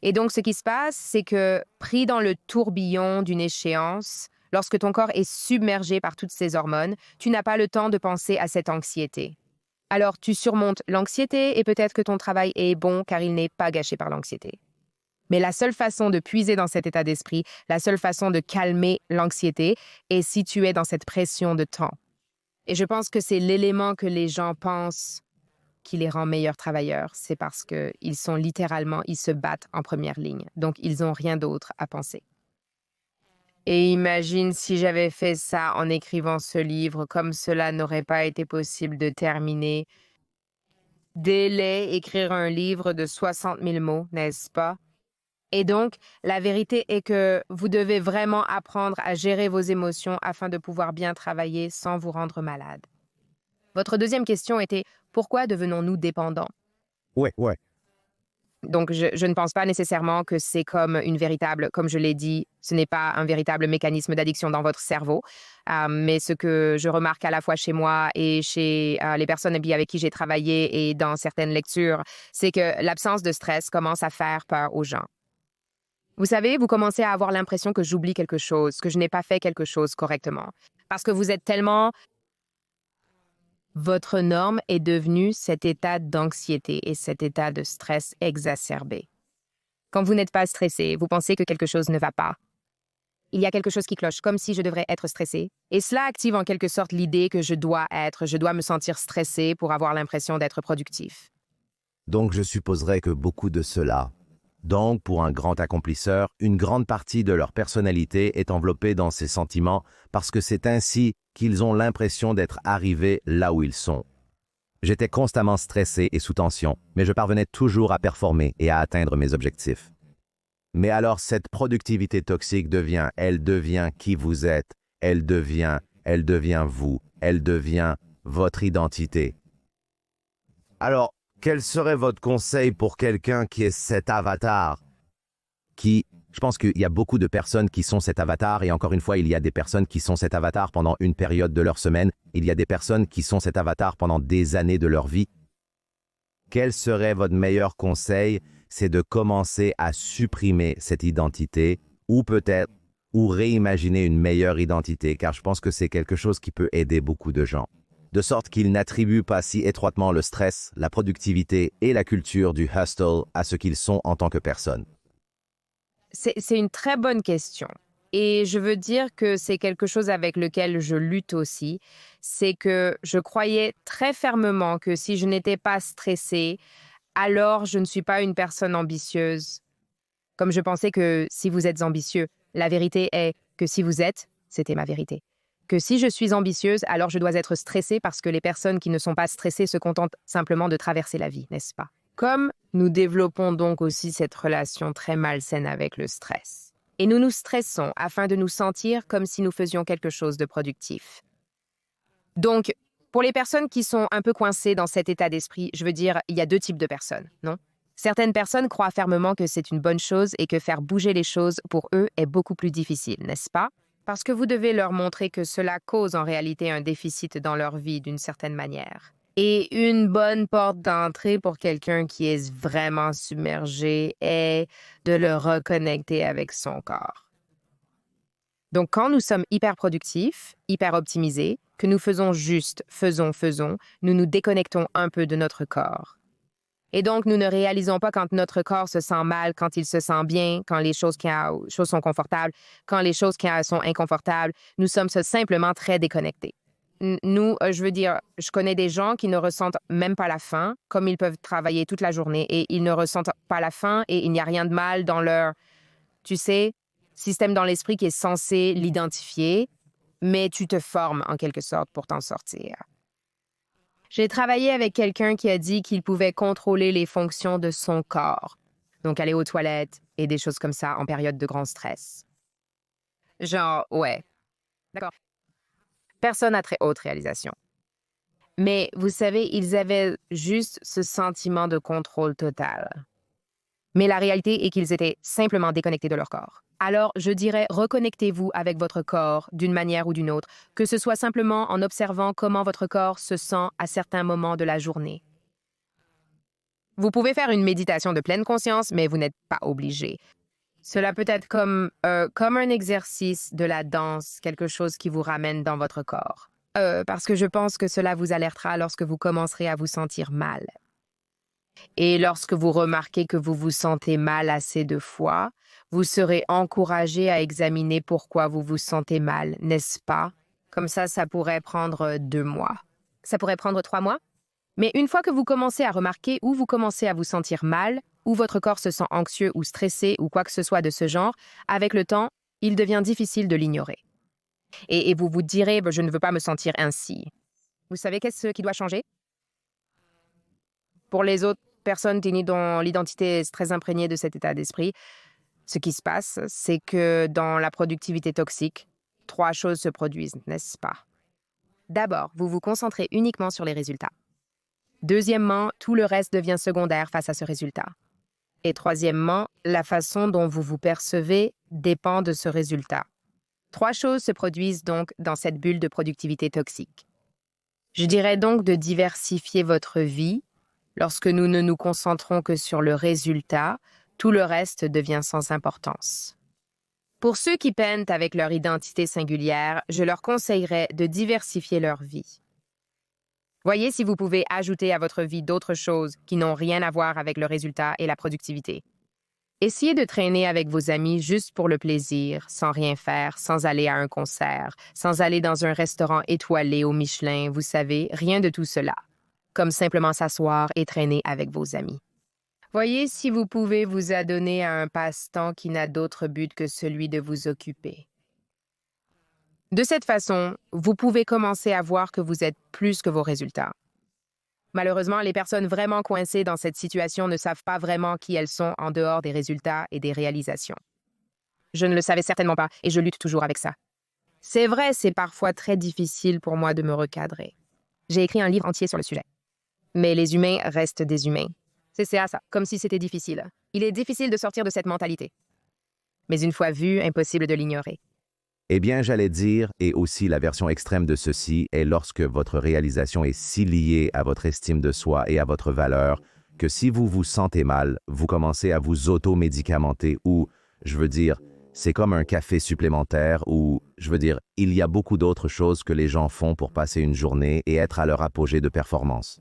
Et donc, ce qui se passe, c'est que, pris dans le tourbillon d'une échéance, lorsque ton corps est submergé par toutes ces hormones, tu n'as pas le temps de penser à cette anxiété. Alors, tu surmontes l'anxiété et peut-être que ton travail est bon car il n'est pas gâché par l'anxiété. Mais la seule façon de puiser dans cet état d'esprit, la seule façon de calmer l'anxiété est si tu es dans cette pression de temps. Et je pense que c'est l'élément que les gens pensent qui les rend meilleurs travailleurs. C'est parce qu'ils sont littéralement, ils se battent en première ligne. Donc, ils n'ont rien d'autre à penser. Et imagine si j'avais fait ça en écrivant ce livre, comme cela n'aurait pas été possible de terminer. Délai, écrire un livre de 60 000 mots, n'est-ce pas? Et donc, la vérité est que vous devez vraiment apprendre à gérer vos émotions afin de pouvoir bien travailler sans vous rendre malade. Votre deuxième question était « Pourquoi devenons-nous dépendants ?» Ouais. Donc, je ne pense pas nécessairement que c'est comme une véritable, comme je l'ai dit, ce n'est pas un véritable mécanisme d'addiction dans votre cerveau. Mais ce que je remarque à la fois chez moi et chez les personnes avec qui j'ai travaillé et dans certaines lectures, c'est que l'absence de stress commence à faire peur aux gens. Vous savez, vous commencez à avoir l'impression que j'oublie quelque chose, que je n'ai pas fait quelque chose correctement. Parce que vous êtes tellement... Votre norme est devenue cet état d'anxiété et cet état de stress exacerbé. Quand vous n'êtes pas stressé, vous pensez que quelque chose ne va pas. Il y a quelque chose qui cloche, comme si je devrais être stressé. Et cela active en quelque sorte l'idée que je dois me sentir stressé pour avoir l'impression d'être productif. Donc je supposerais que beaucoup de cela, donc pour un grand accomplisseur, une grande partie de leur personnalité est enveloppée dans ces sentiments parce que c'est ainsi qu'ils ont l'impression d'être arrivés là où ils sont. J'étais constamment stressé et sous tension, mais je parvenais toujours à performer et à atteindre mes objectifs. Mais alors cette productivité toxique elle devient qui vous êtes, elle devient vous, elle devient votre identité. Alors, quel serait votre conseil pour quelqu'un qui est cet avatar? Je pense qu'il y a beaucoup de personnes qui sont cet avatar, et encore une fois, il y a des personnes qui sont cet avatar pendant une période de leur semaine, il y a des personnes qui sont cet avatar pendant des années de leur vie. Quel serait votre meilleur conseil c'est de commencer à supprimer cette identité ou peut-être ou réimaginer une meilleure identité, car je pense que c'est quelque chose qui peut aider beaucoup de gens. De sorte qu'ils n'attribuent pas si étroitement le stress, la productivité et la culture du hustle à ce qu'ils sont en tant que personne. C'est une très bonne question. Et je veux dire que c'est quelque chose avec lequel je lutte aussi. C'est que je croyais très fermement que si je n'étais pas stressée, alors je ne suis pas une personne ambitieuse. Comme je pensais que si vous êtes ambitieux, la vérité est que si vous êtes, c'était ma vérité. Que si je suis ambitieuse, alors je dois être stressée parce que les personnes qui ne sont pas stressées se contentent simplement de traverser la vie, n'est-ce pas? Comme nous développons donc aussi cette relation très malsaine avec le stress. Et nous nous stressons afin de nous sentir comme si nous faisions quelque chose de productif. Donc, pour les personnes qui sont un peu coincées dans cet état d'esprit, je veux dire, il y a deux types de personnes, non? Certaines personnes croient fermement que c'est une bonne chose et que faire bouger les choses pour eux est beaucoup plus difficile, n'est-ce pas? Parce que vous devez leur montrer que cela cause en réalité un déficit dans leur vie d'une certaine manière. Et une bonne porte d'entrée pour quelqu'un qui est vraiment submergé est de le reconnecter avec son corps. Donc, quand nous sommes hyper productifs, hyper optimisés, que nous faisons juste, faisons, nous nous déconnectons un peu de notre corps. Et donc, nous ne réalisons pas quand notre corps se sent mal, quand il se sent bien, quand les choses sont confortables, quand les choses sont inconfortables. Nous sommes simplement très déconnectés. Nous, je veux dire, je connais des gens qui ne ressentent même pas la faim, comme ils peuvent travailler toute la journée et ils ne ressentent pas la faim et il n'y a rien de mal dans leur, tu sais, système dans l'esprit qui est censé l'identifier, mais tu te formes en quelque sorte pour t'en sortir. J'ai travaillé avec quelqu'un qui a dit qu'il pouvait contrôler les fonctions de son corps, donc aller aux toilettes et des choses comme ça en période de grand stress. Genre, ouais. D'accord. Personne à très haute réalisation. Mais vous savez, ils avaient juste ce sentiment de contrôle total. Mais la réalité est qu'ils étaient simplement déconnectés de leur corps. Alors, je dirais, reconnectez-vous avec votre corps d'une manière ou d'une autre, que ce soit simplement en observant comment votre corps se sent à certains moments de la journée. Vous pouvez faire une méditation de pleine conscience, mais vous n'êtes pas obligé. Cela peut être comme un exercice de la danse, quelque chose qui vous ramène dans votre corps. Parce que je pense que cela vous alertera lorsque vous commencerez à vous sentir mal. Et lorsque vous remarquez que vous vous sentez mal assez de fois, vous serez encouragé à examiner pourquoi vous vous sentez mal, n'est-ce pas? Comme ça pourrait prendre 2 mois. Ça pourrait prendre 3 mois? Mais une fois que vous commencez à remarquer où vous commencez à vous sentir mal, où votre corps se sent anxieux ou stressé ou quoi que ce soit de ce genre, avec le temps, il devient difficile de l'ignorer. Et vous vous direz, je ne veux pas me sentir ainsi. Vous savez qu'est-ce qui doit changer? Pour les autres personnes dont l'identité est très imprégnée de cet état d'esprit, ce qui se passe, c'est que dans la productivité toxique, 3 choses se produisent, n'est-ce pas? D'abord, vous vous concentrez uniquement sur les résultats. Deuxièmement, tout le reste devient secondaire face à ce résultat. Et troisièmement, la façon dont vous vous percevez dépend de ce résultat. 3 choses se produisent donc dans cette bulle de productivité toxique. Je dirais donc de diversifier votre vie. Lorsque nous ne nous concentrons que sur le résultat, tout le reste devient sans importance. Pour ceux qui peinent avec leur identité singulière, je leur conseillerais de diversifier leur vie. Voyez si vous pouvez ajouter à votre vie d'autres choses qui n'ont rien à voir avec le résultat et la productivité. Essayez de traîner avec vos amis juste pour le plaisir, sans rien faire, sans aller à un concert, sans aller dans un restaurant étoilé au Michelin, vous savez, rien de tout cela. Comme simplement s'asseoir et traîner avec vos amis. Voyez si vous pouvez vous adonner à un passe-temps qui n'a d'autre but que celui de vous occuper. De cette façon, vous pouvez commencer à voir que vous êtes plus que vos résultats. Malheureusement, les personnes vraiment coincées dans cette situation ne savent pas vraiment qui elles sont en dehors des résultats et des réalisations. Je ne le savais certainement pas et je lutte toujours avec ça. C'est vrai, c'est parfois très difficile pour moi de me recadrer. J'ai écrit un livre entier sur le sujet. Mais les humains restent des humains. C'est ça, comme si c'était difficile. Il est difficile de sortir de cette mentalité. Mais une fois vu, impossible de l'ignorer. Eh bien, j'allais dire, et aussi la version extrême de ceci est lorsque votre réalisation est si liée à votre estime de soi et à votre valeur que si vous vous sentez mal, vous commencez à vous auto-médicamenter ou, je veux dire, c'est comme un café supplémentaire ou, je veux dire, il y a beaucoup d'autres choses que les gens font pour passer une journée et être à leur apogée de performance.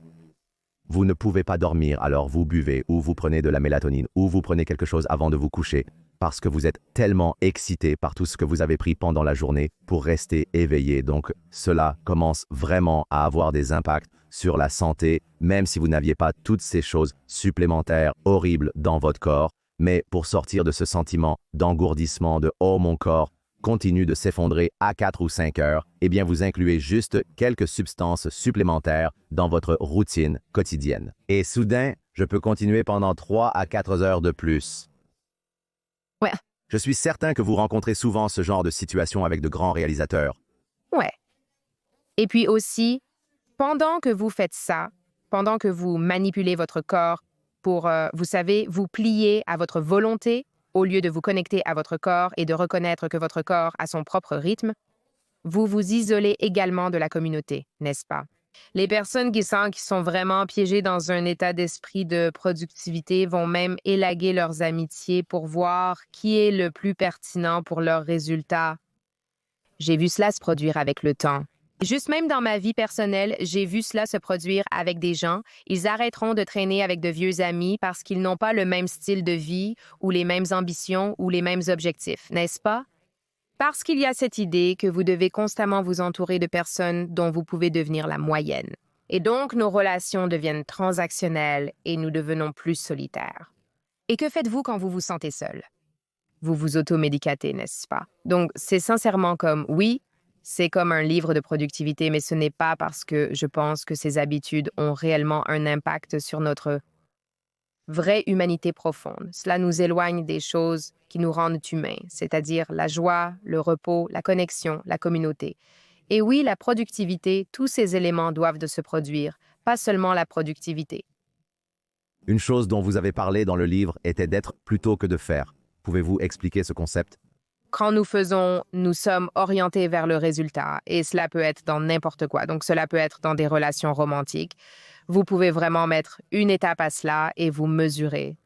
Vous ne pouvez pas dormir, alors vous buvez ou vous prenez de la mélatonine ou vous prenez quelque chose avant de vous coucher parce que vous êtes tellement excité par tout ce que vous avez pris pendant la journée pour rester éveillé. Donc, cela commence vraiment à avoir des impacts sur la santé, même si vous n'aviez pas toutes ces choses supplémentaires horribles dans votre corps. Mais pour sortir de ce sentiment d'engourdissement de « oh, mon corps », continue de s'effondrer à 4 ou 5 heures, eh bien vous incluez juste quelques substances supplémentaires dans votre routine quotidienne. Et soudain, je peux continuer pendant 3 à 4 heures de plus. Ouais. Je suis certain que vous rencontrez souvent ce genre de situation avec de grands réalisateurs. Ouais. Et puis aussi, pendant que vous faites ça, pendant que vous manipulez votre corps pour, vous savez, vous plier à votre volonté, au lieu de vous connecter à votre corps et de reconnaître que votre corps a son propre rythme, vous vous isolez également de la communauté, n'est-ce pas? Les personnes qui sentent qu'ils sont vraiment piégées dans un état d'esprit de productivité vont même élaguer leurs amitiés pour voir qui est le plus pertinent pour leurs résultats. J'ai vu cela se produire avec le temps. Juste même dans ma vie personnelle, j'ai vu cela se produire avec des gens. Ils arrêteront de traîner avec de vieux amis parce qu'ils n'ont pas le même style de vie ou les mêmes ambitions ou les mêmes objectifs, n'est-ce pas? Parce qu'il y a cette idée que vous devez constamment vous entourer de personnes dont vous pouvez devenir la moyenne. Et donc, nos relations deviennent transactionnelles et nous devenons plus solitaires. Et que faites-vous quand vous vous sentez seul? Vous vous automédicatez, n'est-ce pas? Donc, c'est sincèrement comme, oui, c'est comme un livre de productivité, mais ce n'est pas parce que je pense que ces habitudes ont réellement un impact sur notre vraie humanité profonde. Cela nous éloigne des choses qui nous rendent humains, c'est-à-dire la joie, le repos, la connexion, la communauté. Et oui, la productivité, tous ces éléments doivent de se produire, pas seulement la productivité. Une chose dont vous avez parlé dans le livre était d'être plutôt que de faire. Pouvez-vous expliquer ce concept? Quand nous faisons, nous sommes orientés vers le résultat et cela peut être dans n'importe quoi. Donc, cela peut être dans des relations romantiques. Vous pouvez vraiment mettre une étape à cela et vous mesurer.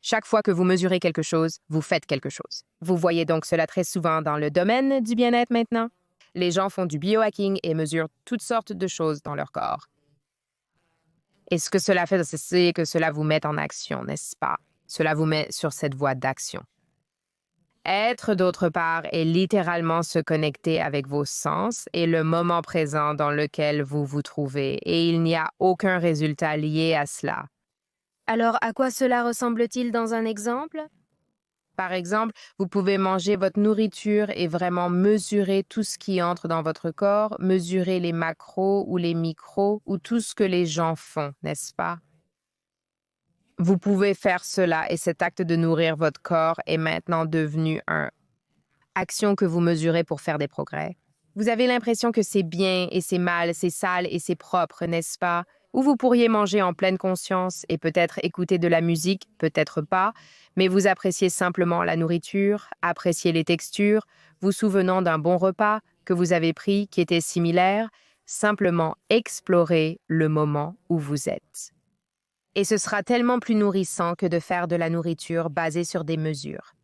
Chaque fois que vous mesurez quelque chose, vous faites quelque chose. Vous voyez donc cela très souvent dans le domaine du bien-être maintenant. Les gens font du biohacking et mesurent toutes sortes de choses dans leur corps. Et ce que cela fait, c'est que cela vous met en action, n'est-ce pas? Cela vous met sur cette voie d'action. Être, d'autre part, est littéralement se connecter avec vos sens et le moment présent dans lequel vous vous trouvez, et il n'y a aucun résultat lié à cela. Alors, à quoi cela ressemble-t-il dans un exemple? Par exemple, vous pouvez manger votre nourriture et vraiment mesurer tout ce qui entre dans votre corps, mesurer les macros ou les micros ou tout ce que les gens font, n'est-ce pas? Vous pouvez faire cela et cet acte de nourrir votre corps est maintenant devenu une action que vous mesurez pour faire des progrès. Vous avez l'impression que c'est bien et c'est mal, c'est sale et c'est propre, n'est-ce pas? Ou vous pourriez manger en pleine conscience et peut-être écouter de la musique, peut-être pas, mais vous appréciez simplement la nourriture, appréciez les textures, vous souvenant d'un bon repas que vous avez pris qui était similaire, simplement explorer le moment où vous êtes. Et ce sera tellement plus nourrissant que de faire de la nourriture basée sur des mesures.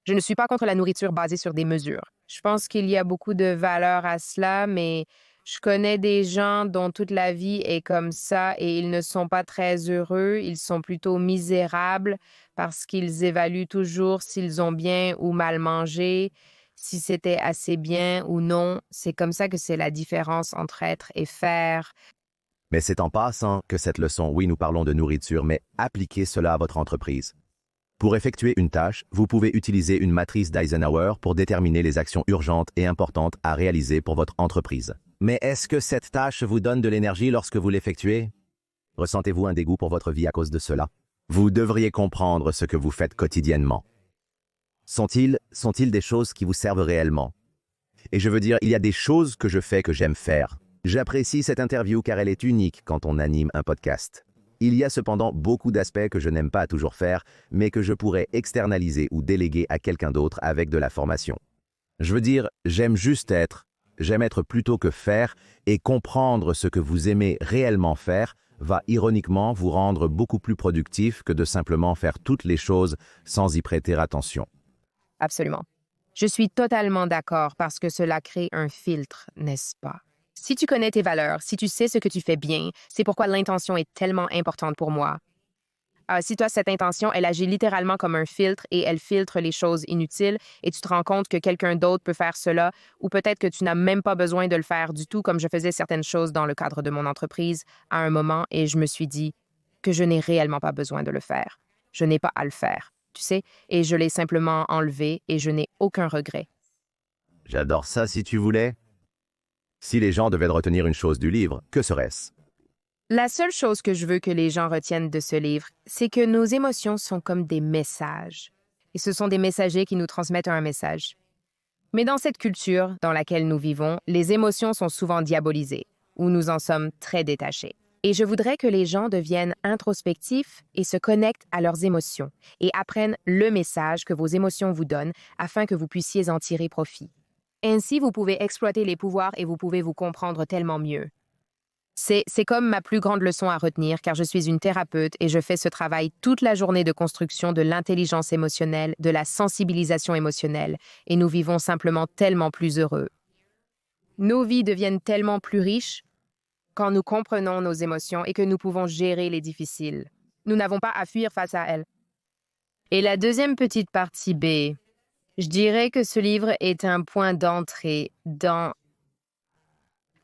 Je ne suis pas contre la nourriture basée sur des mesures. Je pense qu'il y a beaucoup de valeur à cela, mais je connais des gens dont toute la vie est comme ça et ils ne sont pas très heureux, ils sont plutôt misérables parce qu'ils évaluent toujours s'ils ont bien ou mal mangé, si c'était assez bien ou non. C'est comme ça que c'est la différence entre être et faire. Mais c'est en passant que cette leçon, oui, nous parlons de nourriture, mais appliquez cela à votre entreprise. Pour effectuer une tâche, vous pouvez utiliser une matrice d'Eisenhower pour déterminer les actions urgentes et importantes à réaliser pour votre entreprise. Mais est-ce que cette tâche vous donne de l'énergie lorsque vous l'effectuez? Ressentez-vous un dégoût pour votre vie à cause de cela? Vous devriez comprendre ce que vous faites quotidiennement. Sont-ils des choses qui vous servent réellement? Et je veux dire, il y a des choses que je fais que j'aime faire. J'apprécie cette interview car elle est unique quand on anime un podcast. Il y a cependant beaucoup d'aspects que je n'aime pas toujours faire, mais que je pourrais externaliser ou déléguer à quelqu'un d'autre avec de la formation. Je veux dire, j'aime être plutôt que faire et comprendre ce que vous aimez réellement faire va ironiquement vous rendre beaucoup plus productif que de simplement faire toutes les choses sans y prêter attention. Absolument. Je suis totalement d'accord parce que cela crée un filtre, n'est-ce pas? Si tu connais tes valeurs, si tu sais ce que tu fais bien, c'est pourquoi l'intention est tellement importante pour moi. Si tu as cette intention, elle agit littéralement comme un filtre et elle filtre les choses inutiles et tu te rends compte que quelqu'un d'autre peut faire cela ou peut-être que tu n'as même pas besoin de le faire du tout comme je faisais certaines choses dans le cadre de mon entreprise à un moment et je me suis dit que je n'ai réellement pas besoin de le faire. Je n'ai pas à le faire, tu sais, et je l'ai simplement enlevé et je n'ai aucun regret. J'adore ça si tu voulais. Si les gens devaient retenir une chose du livre, que serait-ce? La seule chose que je veux que les gens retiennent de ce livre, c'est que nos émotions sont comme des messages. Et ce sont des messagers qui nous transmettent un message. Mais dans cette culture dans laquelle nous vivons, les émotions sont souvent diabolisées, ou nous en sommes très détachés. Et je voudrais que les gens deviennent introspectifs et se connectent à leurs émotions et apprennent le message que vos émotions vous donnent afin que vous puissiez en tirer profit. Ainsi, vous pouvez exploiter les pouvoirs et vous pouvez vous comprendre tellement mieux. C'est comme ma plus grande leçon à retenir car je suis une thérapeute et je fais ce travail toute la journée de construction de l'intelligence émotionnelle, de la sensibilisation émotionnelle et nous vivons simplement tellement plus heureux. Nos vies deviennent tellement plus riches quand nous comprenons nos émotions et que nous pouvons gérer les difficiles. Nous n'avons pas à fuir face à elles. Et la deuxième petite partie B, je dirais que ce livre est un point d'entrée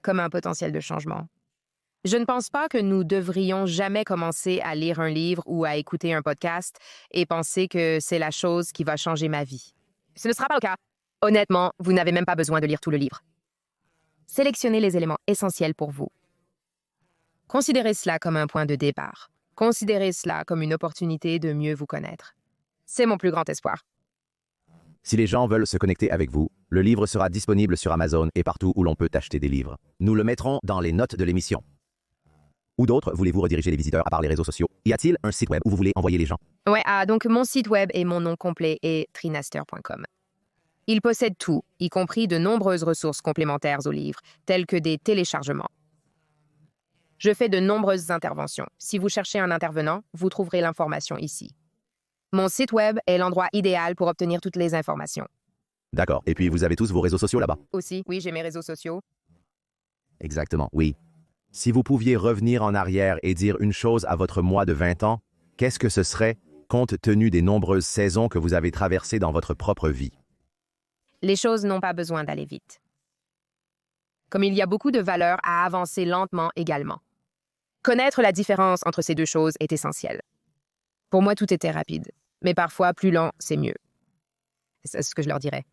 comme un potentiel de changement. Je ne pense pas que nous devrions jamais commencer à lire un livre ou à écouter un podcast et penser que c'est la chose qui va changer ma vie. Ce ne sera pas le cas. Honnêtement, vous n'avez même pas besoin de lire tout le livre. Sélectionnez les éléments essentiels pour vous. Considérez cela comme un point de départ. Considérez cela comme une opportunité de mieux vous connaître. C'est mon plus grand espoir. Si les gens veulent se connecter avec vous, le livre sera disponible sur Amazon et partout où l'on peut acheter des livres. Nous le mettrons dans les notes de l'émission. Ou d'autres, voulez-vous rediriger les visiteurs à part les réseaux sociaux? Y a-t-il un site web où vous voulez envoyer les gens? Ouais, donc mon site web et mon nom complet est trinaster.com. Il possède tout, y compris de nombreuses ressources complémentaires au livre, telles que des téléchargements. Je fais de nombreuses interventions. Si vous cherchez un intervenant, vous trouverez l'information ici. Mon site web est l'endroit idéal pour obtenir toutes les informations. D'accord. Et puis vous avez tous vos réseaux sociaux là-bas? Aussi, oui, j'ai mes réseaux sociaux. Exactement, oui. Si vous pouviez revenir en arrière et dire une chose à votre moi de 20 ans, qu'est-ce que ce serait, compte tenu des nombreuses saisons que vous avez traversées dans votre propre vie? Les choses n'ont pas besoin d'aller vite. Comme il y a beaucoup de valeur à avancer lentement également. Connaître la différence entre ces deux choses est essentiel. Pour moi, tout était rapide, mais parfois plus lent, c'est mieux. C'est ce que je leur dirais.